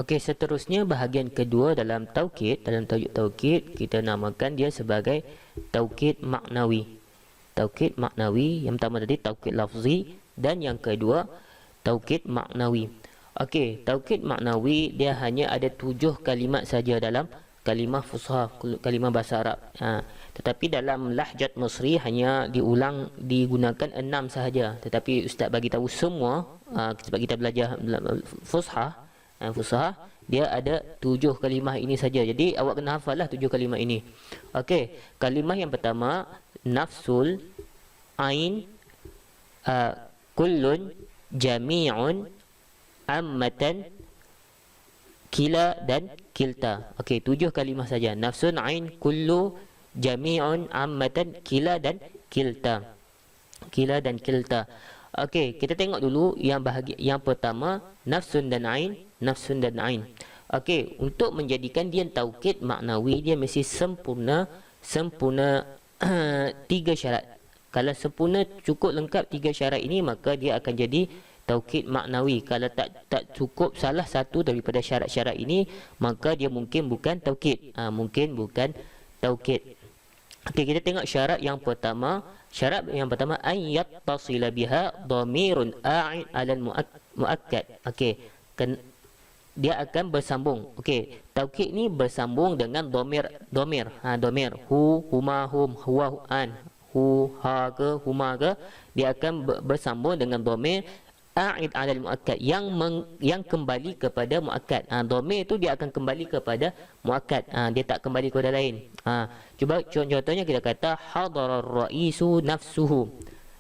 Okey, seterusnya bahagian kedua dalam taukid, dalam tajuk taukid kita namakan dia sebagai taukid maknawi. Taukid maknawi, yang pertama tadi taukid lafzi dan yang kedua taukid maknawi. Okey, taukid maknawi dia hanya ada 7 kalimat saja dalam kalimah fusha, kalimah bahasa Arab. Tetapi dalam lahjat Misri hanya digunakan 6 sahaja. Tetapi ustaz bagi tahu semua, sebab kita belajar fusha, fusha dia ada 7 kalimah ini saja. Jadi awak kena hafallah 7 kalimah ini. Okey, kalimah yang pertama nafsul, ain, kullun, jami'un, ammatan, kila dan kilta. Okey, 7 kalimah saja. Nafsun, ain, kullu, jami'un, ammatan, kila dan kilta. Kila dan kilta. Okey, kita tengok dulu yang pertama nafsun dan ain, nafsun dan ain. Okey, untuk menjadikan dia taukid maknawi dia mesti sempurna 3 syarat. Kalau sempurna cukup lengkap 3 syarat ini maka dia akan jadi taukid maknawi. Kalau tak cukup salah satu daripada syarat-syarat ini maka dia mungkin bukan taukid. Mungkin bukan taukid. Okey, kita tengok syarat yang pertama. Syarat yang pertama an yattasila biha dhamirun a'id 'alal muakkad. Okey, dia akan bersambung. Okey, taukid ni bersambung dengan dhamir. Dhamir hu, huma, hum, huwa, an, hu, ha ke, huma ke, dia akan bersambung dengan dhamir a'id 'alal muakkad yang kembali kepada muakkad. Dhamir tu dia akan kembali kepada muakkad. Dia tak kembali kepada lain. Cuba contohnya kita kata hadara ar-ra'isu nafsuhu.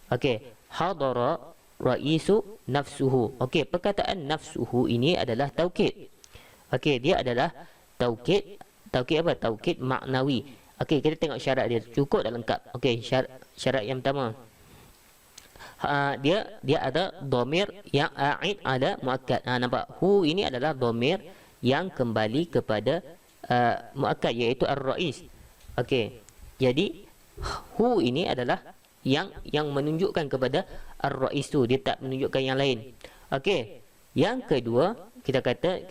Okey, hadara ra'isu nafsuhu. Okey, perkataan nafsuhu ini adalah taukid. Okey, dia adalah taukid apa? Taukid maknawi. Okey, kita tengok syarat dia cukup dan lengkap. Okey, syarat yang pertama. Dia ada dhamir yang a'id ada muakkad. Nampak? Hu ini adalah dhamir yang kembali kepada muakkad iaitu ar-rais. Okey. Jadi hu ini adalah yang menunjukkan kepada ar-rais tu, dia tak menunjukkan yang lain. Okey. Yang kedua, kita kata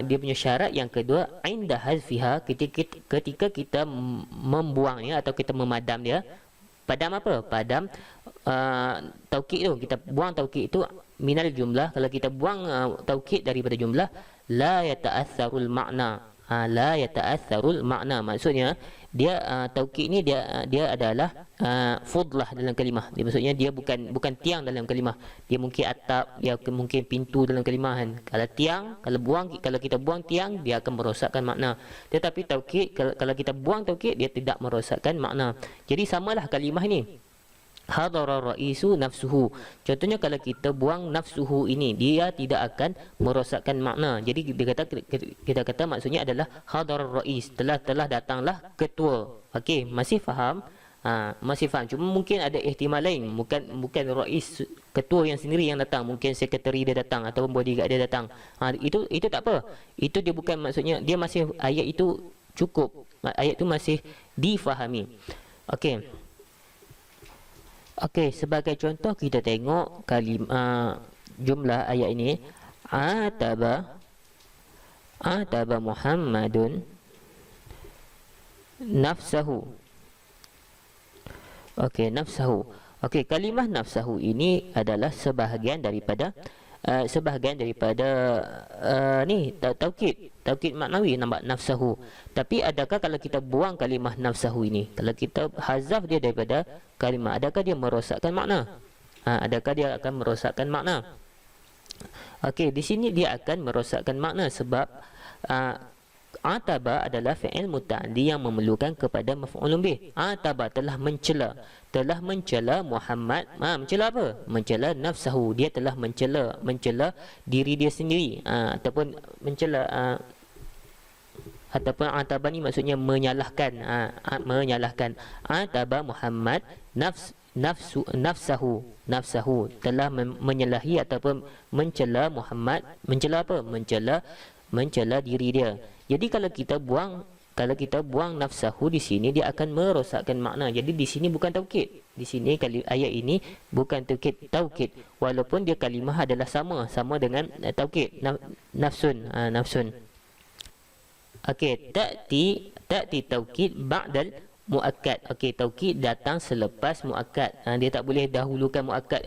dia punya syarat yang kedua inda hazfiha, ketika kita membuangnya atau kita memadam dia. Padam apa? Padam taukid tu. Kita buang taukid itu minal jumlah. Kalau kita buang taukid daripada jumlah, la yata'assarul makna. La yata'assarul makna. Maksudnya dia taukid ni dia adalah fudlah dalam kalimah. Maksudnya dia bukan tiang dalam kalimah. Dia mungkin atap, dia mungkin pintu dalam kalimah kan. Kalau tiang, kalau kita buang tiang, dia akan merosakkan makna. Tetapi taukid, kalau kita buang taukid, dia tidak merosakkan makna. Jadi samalah kalimah ni. Hadara ra'isu nafsuhu. Contohnya kalau kita buang nafsuhu ini, dia tidak akan merosakkan makna. Jadi kita kata maksudnya adalah hadara ra'is, telah datanglah ketua. Okey, masih faham? Masih faham. Cuma mungkin ada ihtimal lain. Bukan ra'is ketua yang sendiri yang datang, mungkin sekretari dia datang ataupun bodyguard dia datang. Itu tak apa. Itu dia bukan maksudnya, dia masih ayat itu cukup. Ayat itu masih difahami. Okey. Okey, sebagai contoh kita tengok jumlah ayat ini. Ataba Muhammadun nafsahu. Okey, nafsahu. Okey, kalimah nafsahu ini adalah sebahagian daripada taukid maknawi, nampak nafsahu. Tapi adakah kalau kita buang kalimah nafsahu ini, kalau kita hazaf dia daripada kalimah, adakah dia merosakkan makna? Adakah dia akan merosakkan makna? Okey, di sini dia akan merosakkan makna sebab ataba adalah fi'il muta'addi yang memerlukan kepada maf'ulun bih. Ataba telah mencela Muhammad. Mencela apa? Mencela nafsahu. Dia telah mencela diri dia sendiri. Ataupun mencela ataupun ataba ni maksudnya menyalahkan. Menyalahkan. Ataba Muhammad nafsahu telah menyalahi ataupun mencela Muhammad. Mencela apa? Mencela diri dia. Jadi kalau kita buang kalau kita buang nafsahu di sini, dia akan merosakkan makna. Jadi di sini bukan taukid. Di sini ayat ini bukan taukid. Walaupun dia kalimah adalah sama dengan taukid. Nafsun, nafsun. Okey, ta'ti taukid ba'dal muakkad. Okey, taukid datang selepas muakkad. Dia tak boleh dahulukan muakkad.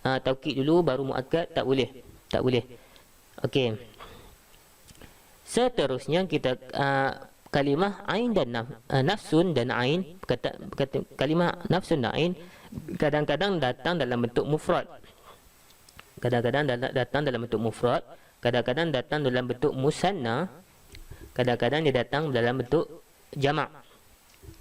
Taukid dulu baru muakkad, tak boleh. Tak boleh. Okey. Seterusnya kita kalimah ain dan nafsun dan ain, kata kalimah nafsun dan ain kadang-kadang datang dalam bentuk mufrad. Kadang-kadang datang dalam bentuk mufrad, kadang-kadang datang dalam bentuk musanna, kadang-kadang dia datang dalam bentuk jamak.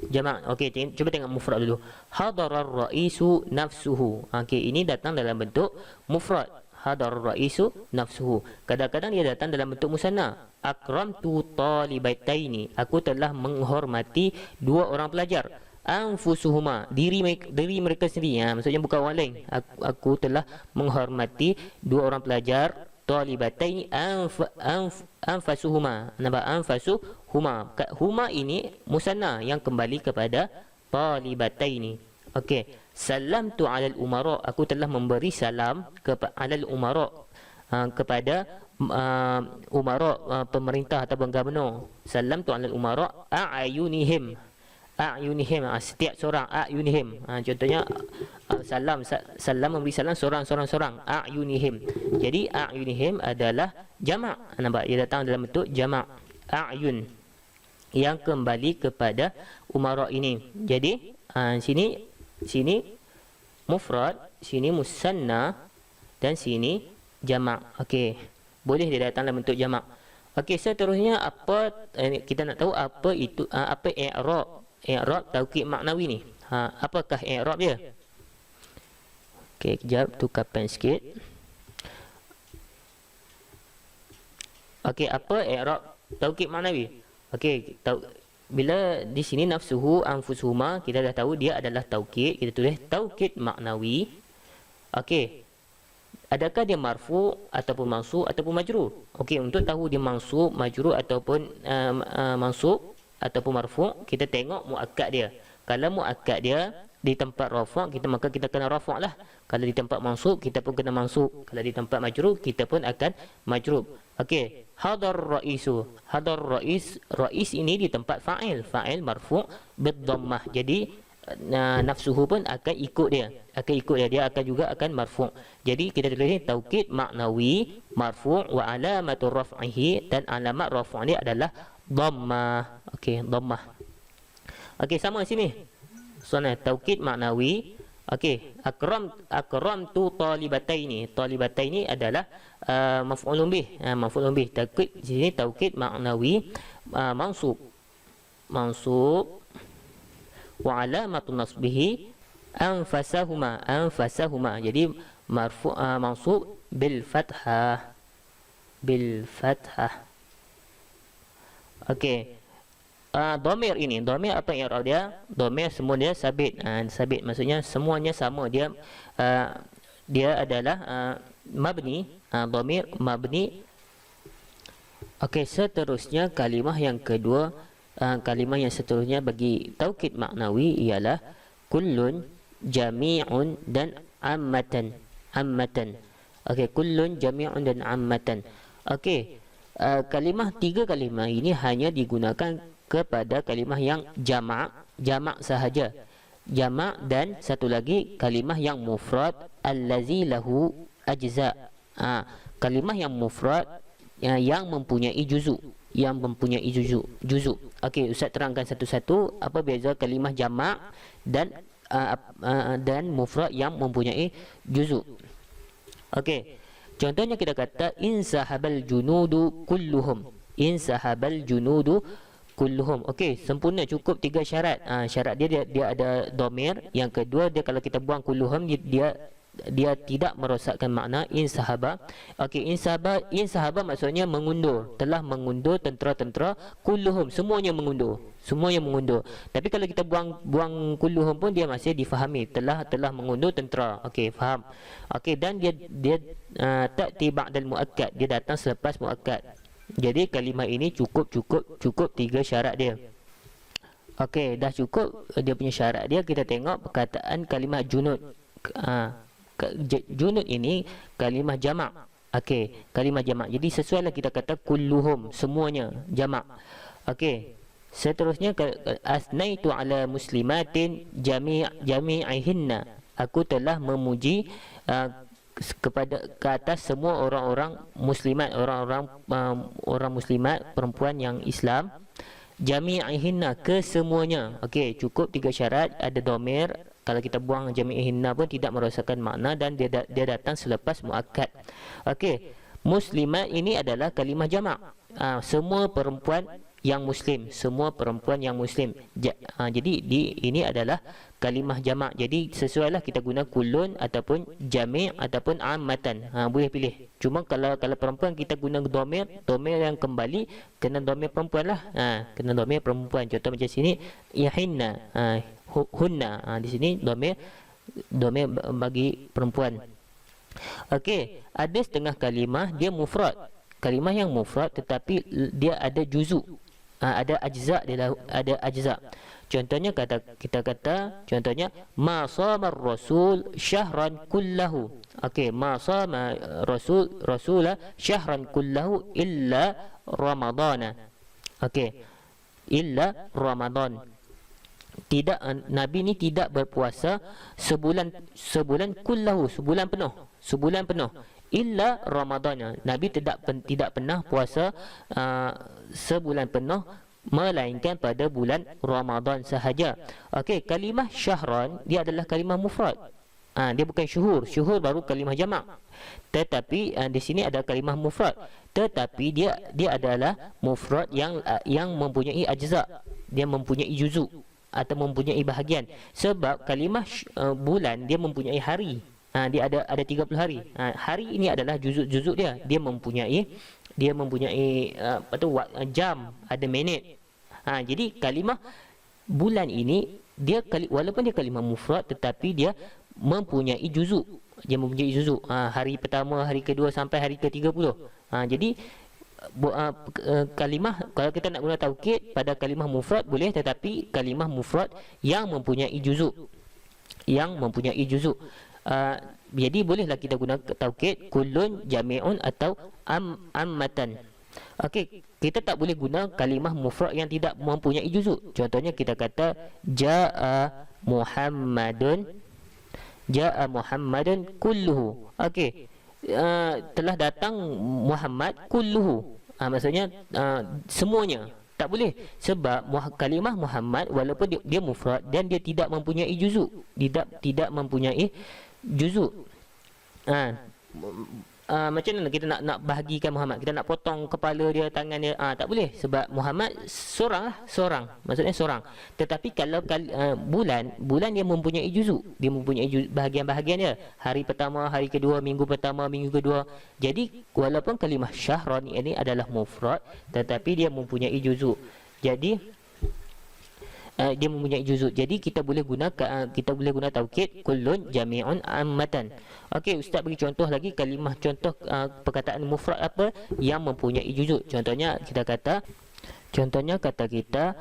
Jamak. Okey, cuba tengok mufrad dulu. Hadarar raisu nafsuhu. Okey, ini datang dalam bentuk mufrad. Hadarar raisu nafsuhu. Kadang-kadang dia datang dalam bentuk musanna. Akramtu talibataini. Aku telah menghormati dua orang pelajar. Anfusuhuma, diri mereka sendiri. Maksudnya bukan orang lain. Aku telah menghormati dua orang pelajar. Talibataini anfasuhuma. Nampak? Anfasuhuma. Huma ini musanna yang kembali kepada talibataini. Okey. Salamtu alal umara. Aku telah memberi salam kepada alal umara, kepada umara, pemerintah atau gubernur. Salamtu alal umara a'yunihim. Setiap seorang a'yunihim. Contohnya salam memberi salam seorang a'yunihim. Jadi a'yunihim adalah jamak. Nampak? Ia datang dalam bentuk jamak. A'yun yang kembali kepada umara ini. Jadi sini mufrad, sini musanna dan sini jamak. Okey. Boleh dia datang dalam bentuk jamak. Okey, seterusnya apa kita nak tahu apa itu apa i'rab? I'rab taukid maknawi ni. Apakah i'rab dia? Okey, kejap tukar pen sikit. Okey, apa i'rab taukid maknawi? Okey, bila di sini nafsuhu anfusuhuma, kita dah tahu dia adalah taukid. Kita tulis taukid maknawi. Okey. Adakah dia marfu ataupun mansub ataupun majrur? Okey, untuk tahu dia mansub, majrur ataupun mansub ataupun marfu, kita tengok muakkad dia. Kalau muakkad dia di tempat rafa', maka kita kena rafa' lah. Kalau di tempat mansub, kita pun kena mansub. Kalau di tempat majrur, kita pun akan majrur. Okey, hadar raisu. Hadar rais ini di tempat fa'il marfu' bid-dhammah. Jadi nafsuhu pun akan ikut dia. Dia akan juga akan marfu'. Jadi kita tulis taukid maknawi marfu' wa alamatur raf'ihi, dan alamat rafu' dia adalah dhammah. Okey, dhammah. Okey, sama sini. Soalnya taukid maknawi. Okey, akramtu talibataini. Talibataini adalah maf'ulun bih. Maf'ulun bih. Taukid di sini taukid maknawi mansub wa alamatun nasbihi anfasahuma. Jadi marfu' mansub bil fathah. Okey. Dhamir ini, dhamir apa i'rab dia? Dhamir semua dia sabit. Sabit maksudnya semuanya sama. Dia adalah mabni, dhamir mabni. Okey, seterusnya kalimah yang kedua, kalimah yang seterusnya bagi taukid maknawi ialah kullun, jami'un dan ammatan. Okey, kullun, jami'un dan ammatan. Okey, tiga kalimah ini hanya digunakan kepada kalimah yang jamak sahaja. Jamak, dan satu lagi kalimah yang mufrad allazi lahu ajza. Kalimah yang mufrad yang mempunyai juzuk. Okey, ustaz terangkan satu-satu apa beza kalimah jamak dan mufrad yang mempunyai juzuk. Okey. Contohnya kita kata insahabal junudu kulluhum. Okey, sempurna, cukup 3 syarat. Syarat dia ada dhamir. Yang kedua, dia kalau kita buang kulluhum, dia tidak merosakkan makna insahaba. Okey, insahaba maksudnya mengundur. Telah mengundur tentera-tentera kulluhum, semuanya mengundur. Tapi kalau kita buang kulluhum pun dia masih difahami, telah mengundur tentera. Okey, faham. Okey, dan dia ta'ti ba'dal muakkad, dia datang selepas muakkad. Jadi kalimah ini cukup 3 syarat dia. Okey, dah cukup dia punya syarat dia. Kita tengok perkataan kalimah junud. Junud ini kalimah jamak. Okey, kalimah jamak. Jadi sesuailah kita kata kulluhum, semuanya jamak. Okey. Seterusnya, asnaitu ala muslimatin jami'ihinna. Aku telah memuji kepada ke atas semua orang-orang muslimat, orang muslimat perempuan yang Islam, jami'ihinna, kesemuanya. Okey, cukup 3 syarat, ada dhamir. Kalau kita buang jami'ihinna pun tidak merosakan makna, dan dia datang selepas muakkad. Okey, muslimat ini adalah kalimah jamak. Semua perempuan yang muslim, semua perempuan yang muslim. Jadi ini adalah kalimah jamak. Jadi sesuailah kita guna kulun ataupun jami' ataupun ammatan. Boleh pilih. Cuma kalau perempuan kita guna dhamir yang kembali kena dhamir perempuan lah. Kena dhamir perempuan. Contoh macam sini, yahinna, hunna. Di sini dhamir bagi perempuan. Okey, ada setengah kalimah dia mufrad. Kalimah yang mufrad tetapi dia ada juzuk. Ada ajza, dia ada ajza. Contohnya kita kata contohnya, ma sama rasul syahran kullahu. Okey, ma sama rasula syahran kullahu illa ramadana. Okey, illa ramadan. Tidak, Nabi ni tidak berpuasa sebulan kullahu, sebulan penuh. Illa Ramadan. Nabi tidak pernah puasa sebulan penuh melainkan pada bulan Ramadan sahaja. Okey, kalimah syahran dia adalah kalimah mufrad. Dia bukan syuhur. Syuhur baru kalimah jamak. Tetapi di sini ada kalimah mufrad. Tetapi dia adalah mufrad yang mempunyai ajza. Dia mempunyai juzuk atau mempunyai bahagian. Sebab kalimah bulan dia mempunyai hari. Dia ada 30 hari. Hari ini adalah juzuk dia. Dia mempunyai jam, ada minit. Jadi kalimah bulan ini walaupun dia kalimah mufrad tetapi dia mempunyai juzuk. Hari pertama, hari kedua sampai hari ke-30. Jadi kalimah, kalau kita nak guna taukid pada kalimah mufrad boleh, tetapi kalimah mufrad yang mempunyai juzuk. Jadi bolehlah kita guna taukid kullun, jami'un atau ammatan. Okey, kita tak boleh guna kalimah mufrad yang tidak mempunyai juzuk. Contohnya kita kata jaa Muhammadun kulluhu. Okey, telah datang Muhammad kulluhu. Maksudnya semuanya. Tak boleh, sebab kalimah Muhammad walaupun dia mufrad dan dia tidak mempunyai juzuk, tidak mempunyai juzuk. Macam mana kita nak bahagikan Muhammad? Kita nak potong kepala dia, tangan dia, tak boleh, sebab Muhammad seorang, maksudnya seorang. Tetapi kalau bulan dia mempunyai juzuk, dia mempunyai bahagian-bahagian dia. Hari pertama, hari kedua, minggu pertama, minggu kedua. Jadi walaupun kalimah syahran ini adalah mufrad tetapi dia mempunyai juzuk. Jadi dia mempunyai juzuk. Jadi kita boleh guna taukid kullun, jami'un, ammatan. Okey, ustaz bagi contoh lagi contoh perkataan mufrad apa yang mempunyai juzuk. Contohnya kata kita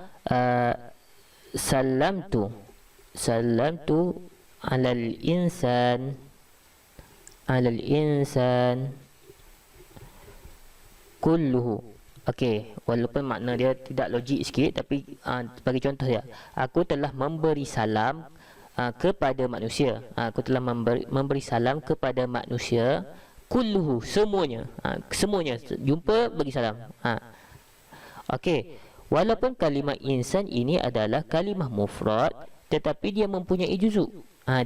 salamtu alal insan kulluhu. Okey, walaupun makna dia tidak logik sikit, tapi sebagai contoh ya, aku telah memberi salam kepada manusia. Aku telah memberi salam kepada manusia kulluhu, semuanya. Semuanya jumpa bagi salam. Okey, walaupun kalimah insan ini adalah kalimah mufrad tetapi dia mempunyai juzuk.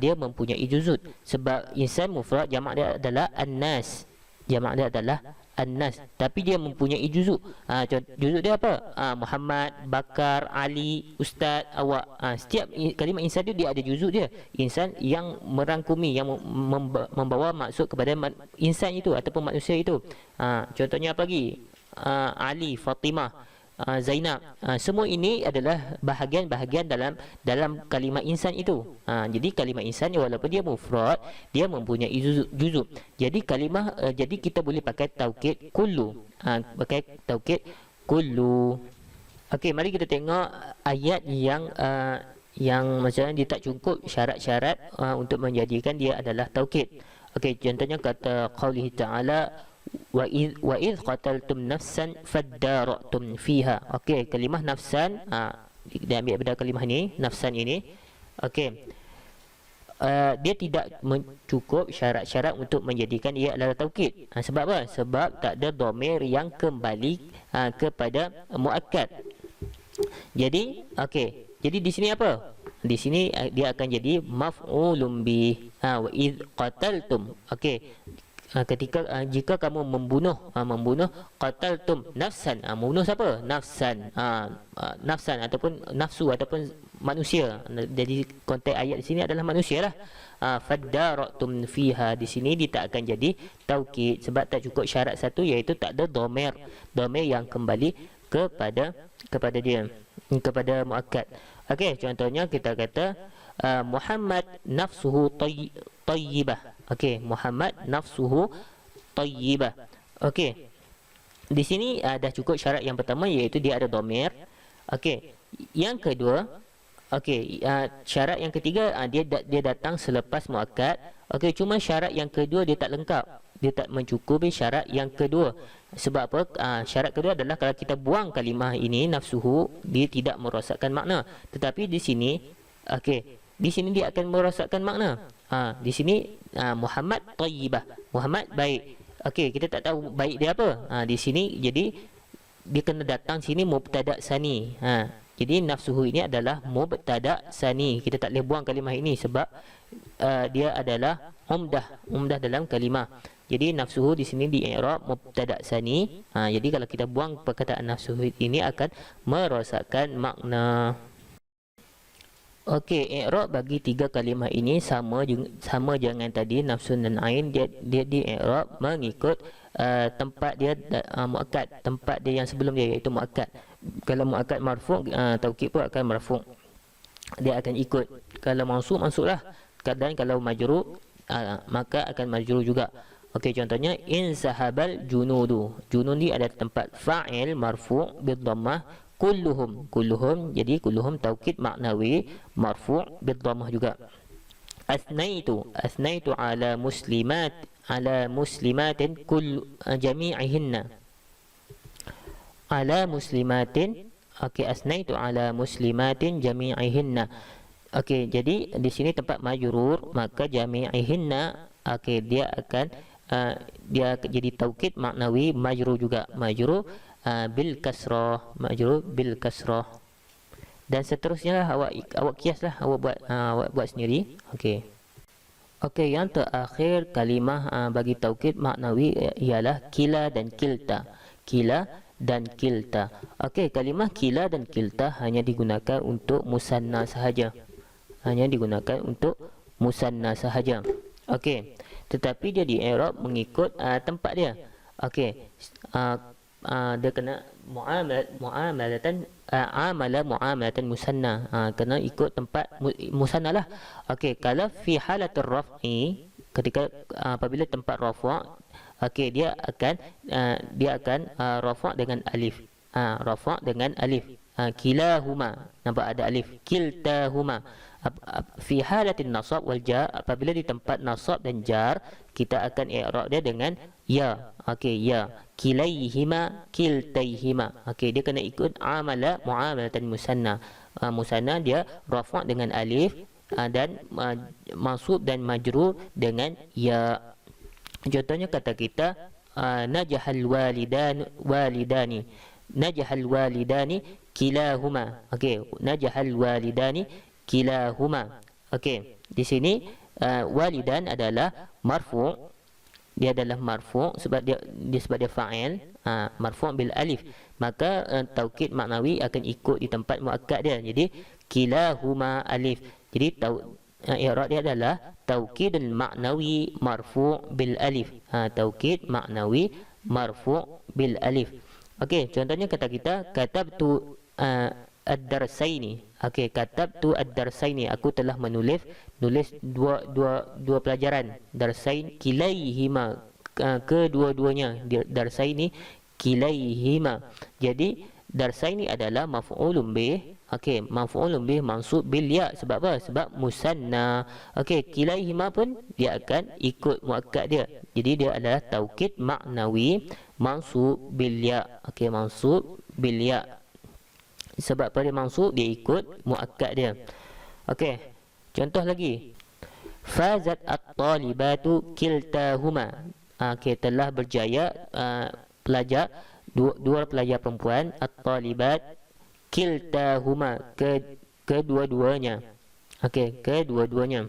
Dia mempunyai juzuk sebab insan mufrad jamak dia adalah an-nas. Tapi dia mempunyai juzuk. Juzuk dia apa? Muhammad, Bakar, Ali, Ustaz, awak. Setiap kalimah insan dia ada juzuk dia. Insan yang merangkumi, yang membawa maksud kepada insan itu ataupun manusia itu. Contohnya apa lagi? Ali, Fatimah, Zainab. Semua ini adalah bahagian-bahagian dalam kalimah insan itu. Jadi kalimah insan walaupun dia mufrad, dia mempunyai juzuk. Jadi jadi kita boleh pakai taukid kullu. pakai taukid kullu. Okey, mari kita tengok ayat yang macam dia tak cukup syarat-syarat untuk menjadikan dia adalah taukid. Okey, contohnya kata qaulih ta'ala wa id qataltum nafsan fadara'tum fiha. Okey, kalimah nafsan dia ambil daripada kalimah ni, nafsan ini. Okey. Dia tidak mencukup syarat-syarat untuk menjadikan ia adalah taukid. Sebab apa? Sebab tak ada dhamir yang kembali kepada muakkad. Jadi, okey. Jadi di sini apa? Di sini dia akan jadi maf'ulun bih. Wa id qataltum. Okey. Ketika jika kamu membunuh qataltum nafsan, membunuh siapa? Nafsan. Nafsan ataupun nafsu ataupun manusia. Jadi konteks ayat di sini adalah manusialah. Fadara'tum fiha, di sini dia tak akan jadi taukid sebab tak cukup syarat satu, iaitu tak ada dhamir yang kembali kepada dia, kepada muakkad. Okey, contohnya kita kata Muhammad nafsuhu tayyibah. Okey, Muhammad nafsuhu tayyibah. Okey. Di sini dah cukup syarat yang pertama, iaitu dia ada dhamir. Okey. Yang kedua, okey, syarat yang ketiga dia datang selepas muakkad. Okey, cuma syarat yang kedua dia tak lengkap. Dia tak mencukupi syarat yang kedua. Sebab apa? Syarat kedua adalah kalau kita buang kalimah ini nafsuhu, dia tidak merosakkan makna. Tetapi di sini, okey, di sini dia akan merosakkan makna. Di sini Muhammad tayyibah, Muhammad baik. Okey, kita tak tahu baik dia apa. Di sini jadi dia kena datang sini mubtada' sani. Jadi nafsuhu ini adalah mubtada' sani. Kita tak boleh buang kalimah ini sebab dia adalah umdah dalam kalimah. Jadi nafsuhu di sini di i'rab mubtada' sani. Jadi kalau kita buang perkataan nafsuhu ini akan merosakkan makna. Okey, i'rab bagi tiga kalimah ini sama dengan tadi nafsun dan ain. Dia di i'rab mengikut tempat dia muakkad, tempat dia yang sebelum dia, iaitu muakkad. Kalau muakkad marfu', taukid pun akan marfu'. Dia akan ikut. Kalau mansub lah. Dan kalau majrur, maka akan majrur juga. Okey, contohnya in sahabal junudu. Junun ni ada tempat fa'il marfu' bid dhammah kulluhum. Jadi kulluhum taukid maknawi marfu' bid dhammah juga. Asnaitu ala muslimatin jami'ihinna. Ala muslimatin. Okey, asnaitu ala muslimatin jami'ihinna. Okey, jadi di sini tempat majrur, maka jami'ihinna, okey, dia akan jadi taukid maknawi majrur juga. Majrur bil kasrah, dan seterusnya lah. Awak kiaslah, awak buat sendiri. Okey, yang terakhir kalimah bagi taukid maknawi ialah kila dan kilta. Okey, kalimah kila dan kilta hanya digunakan untuk musanna sahaja. Okey, tetapi dia di i'rab mengikut tempat dia. Okey, dia kena muamalatan musanna, kena ikut tempat musanna lah. Okey, kalau fi halatul raf'i, ketika apabila tempat rafa', okey, dia akan rafa' dengan alif. Kilahuma, nampak ada alif. Kiltahuma. Fi halatin nasab wal jar, apabila di tempat nasab dan jar, kita akan i'rab dia dengan ya. Okey, ya. Kilaihima, kiltaihima. Okey, dia kena ikut muamalatan musanna. Musanna dia rafa' dengan alif, dan mansub dan majrur dengan ya. Contohnya kata kita najahal walidani kilahuma. Okey, najahal walidani kilahuma. Okey, di sini walidan adalah marfu'. Dia adalah marfu' sebab dia fa'il, marfu' bil alif. Maka taukid maknawi akan ikut di tempat muakkad dia. Jadi kilahuma alif. Jadi i'rab dia adalah taukidul maknawi marfu' bil alif. Taukid maknawi marfu' bil alif. Okey, contohnya kata kita katabtu ad-darsaini. Okey, katabtu ad-darsaini, aku telah menulis dua pelajaran. Darsain kilaihima, kedua-duanya. Darsaini kilaihima. Jadi darsa ini adalah maf'ulun bih. Okey, maf'ulun bih mansub bil ya. Sebab apa? Sebab musanna. Okey, kilaihima pun dia akan ikut muakkad dia. Jadi dia adalah taukid maknawi mansub bil ya. Okey, mansub bil ya. Sebab pada mansub dia ikut muakkad dia. Okey, contoh lagi. Fazat at-talibatu kiltahuma. Okey, telah berjaya pelajar dua pelajar perempuan at-talibat kiltahuma, kedua-duanya. Okey, kedua-duanya.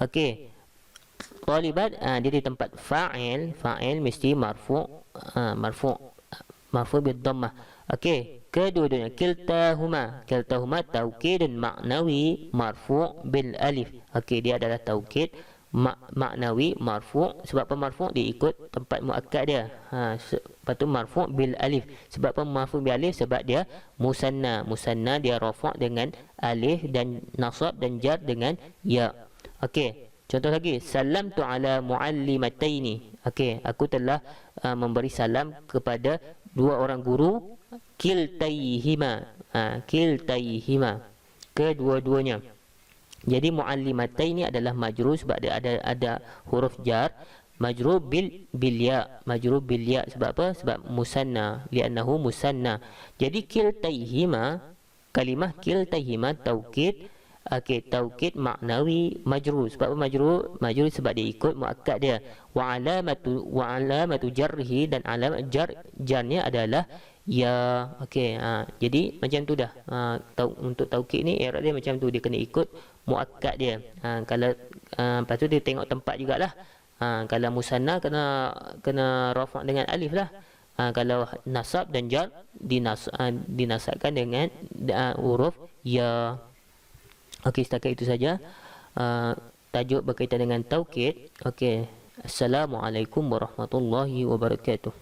Okey, talibat dia di tempat fa'il, fa'il mesti marfu', marfu' bid dhammah. Okey, kedua-duanya. Kiltahuma taukidun maknawi marfu' bil alif. Okey, dia adalah taukid maknawi marfu'. Sebab apa marfu'? Dia ikut tempat muakkad dia. Lepas tu marfu' bil alif. Sebab apa marfu' bil alif? Sebab dia musanna. Musanna dia rafa' dengan alif dan nasab dan jar dengan ya. Okey, contoh lagi. Salamtu ala muallimataini. Okey, aku telah memberi salam kepada dua orang guru. Kiltaihima. Kiltaihima, kedua-duanya. Jadi muallimataini adalah majrur sebab dia ada huruf jar, majrur bil ya, majrur bil ya. Sebab apa? Sebab musanna, li'annahu musanna. Jadi kiltaihima, kalimah kiltaihima taukid. Okey, taukid maknawi majrur. Sebab apa majrur? Majrur sebab dia ikut muakkad dia. Wa alamatu jarhi, dan alamat jarnya adalah ya. Okey, jadi macam tu dah. Untuk taukid ni i'rab dia macam tu, dia kena ikut muakkad dia. Kalau lepas tu dia tengok tempat jugalah. Kalau musanna kena rafa' dengan alif lah. Kalau nasab dan jar dinasabkan dengan huruf ya. Okey, setakat itu saja tajuk berkaitan dengan taukid. Okey, assalamualaikum warahmatullahi wabarakatuh.